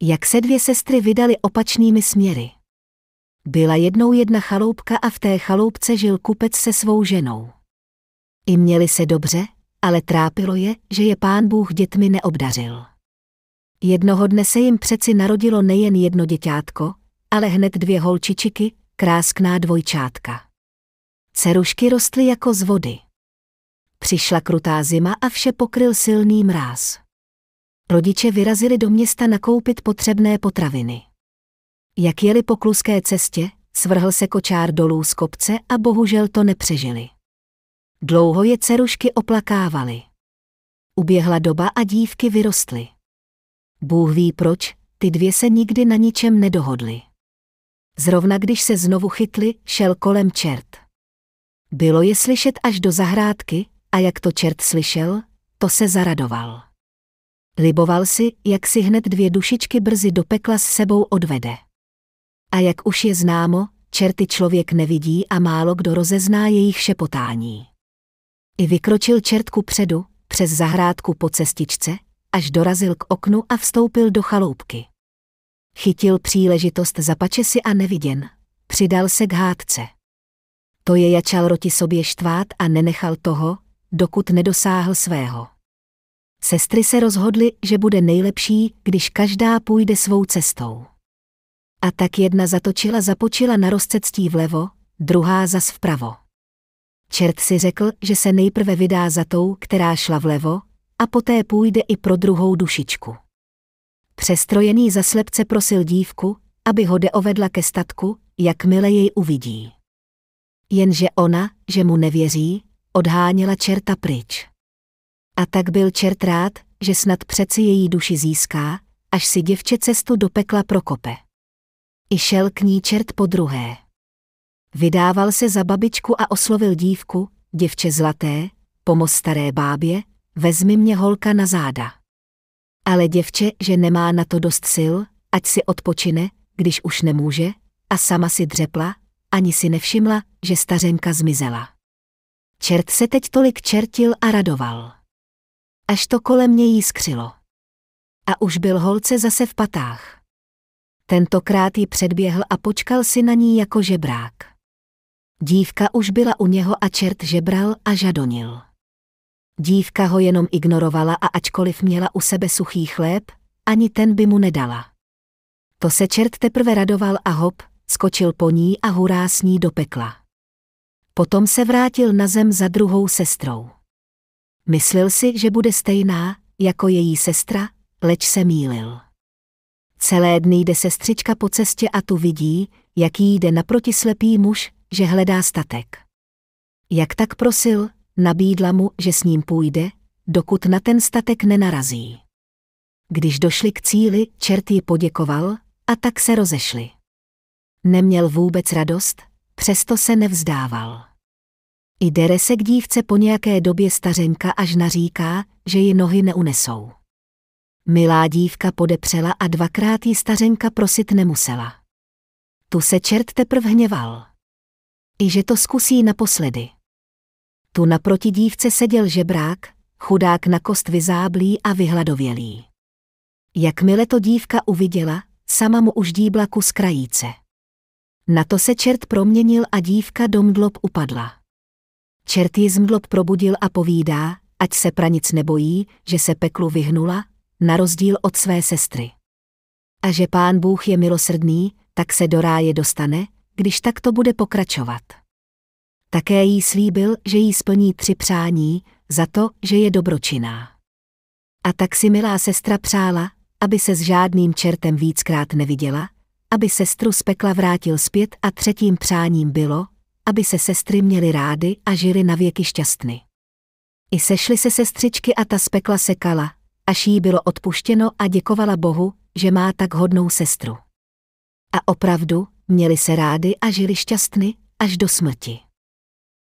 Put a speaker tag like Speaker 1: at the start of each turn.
Speaker 1: Jak se dvě sestry vydaly opačnými směry. Byla jednou jedna chaloupka a v té chaloupce žil kupec se svou ženou. I měli se dobře, ale trápilo je, že je Pán Bůh dětmi neobdařil. Jednoho dne se jim přeci narodilo nejen jedno děťátko, ale hned dvě holčičiky, kráskná dvojčátka. Dcerušky rostly jako z vody. Přišla krutá zima a vše pokryl silný mráz. Rodiče vyrazili do města nakoupit potřebné potraviny. Jak jeli po kluské cestě, svrhl se kočár dolů z kopce a bohužel to nepřežili. Dlouho je dcerušky oplakávaly. Uběhla doba a dívky vyrostly. Bůh ví proč, ty dvě se nikdy na ničem nedohodly. Zrovna když se znovu chytli, šel kolem čert. Bylo je slyšet až do zahrádky, a jak to čert slyšel, to se zaradoval. Liboval si, jak si hned dvě dušičky brzy do pekla s sebou odvede. A jak už je známo, čerty člověk nevidí a málo kdo rozezná jejich šepotání. I vykročil čert kupředu, přes zahrádku po cestičce, až dorazil k oknu a vstoupil do chaloupky. Chytil příležitost zapače si a neviděn, přidal se k hádce. To je jačal roti sobě štvát a nenechal toho, dokud nedosáhl svého. Sestry se rozhodly, že bude nejlepší, když každá půjde svou cestou. A tak jedna započila na rozcestí vlevo, druhá zas vpravo. Čert si řekl, že se nejprve vydá za tou, která šla vlevo, a poté půjde i pro druhou dušičku. Přestrojený za slepce prosil dívku, aby ho ovedla ke statku, jakmile jej uvidí. Jenže ona, že mu nevěří, odháněla čerta pryč. A tak byl čert rád, že snad přeci její duši získá, až si děvče cestu do pekla prokope. I šel k ní čert podruhé. Vydával se za babičku a oslovil dívku, děvče zlaté, pomoz staré bábě, vezmi mě holka na záda. Ale děvče, že nemá na to dost sil, ať si odpočine, když už nemůže, a sama si dřepla, ani si nevšimla, že stařenka zmizela. Čert se teď tolik čertil a radoval. Až to kolem něj jiskřilo. A už byl holce zase v patách. Tentokrát ji předběhl a počkal si na ní jako žebrák. Dívka už byla u něho a čert žebral a žadonil. Dívka ho jenom ignorovala a ačkoliv měla u sebe suchý chléb, ani ten by mu nedala. To se čert teprve radoval a hop, skočil po ní a hurá s ní do pekla. Potom se vrátil na zem za druhou sestrou. Myslel si, že bude stejná, jako její sestra, leč se mýlil. Celé dny jde sestřička po cestě a tu vidí, jak jí jde naproti slepý muž, že hledá statek. Jak tak prosil, nabídla mu, že s ním půjde, dokud na ten statek nenarazí. Když došli k cíli, čert ji poděkoval, a tak se rozešli. Neměl vůbec radost, přesto se nevzdával. I dere se k dívce po nějaké době stařenka, až naříká, že ji nohy neunesou. Milá dívka podepřela a dvakrát ji stařenka prosit nemusela. Tu se čert teprv hněval. I že to zkusí naposledy. Tu naproti dívce seděl žebrák, chudák na kost vyzáblý a vyhladovělý. Jakmile to dívka uviděla, sama mu už dýbla kus krajíce. Na to se čert proměnil a dívka do mdlob upadla. Čert ji z mdlob probudil a povídá, ať se pranic nebojí, že se peklu vyhnula, na rozdíl od své sestry. A že Pán Bůh je milosrdný, tak se do ráje dostane, když tak to bude pokračovat. Také jí slíbil, že jí splní 3 přání, za to, že je dobročinná. A tak si milá sestra přála, aby se s žádným čertem víckrát neviděla, aby sestru z pekla vrátil zpět a 3. přáním bylo, aby se sestry měly rády a žily navěky šťastny. I sešly se sestřičky a ta z pekla sekala, až jí bylo odpuštěno a děkovala Bohu, že má tak hodnou sestru. A opravdu, měli se rády a žili šťastny až do smrti.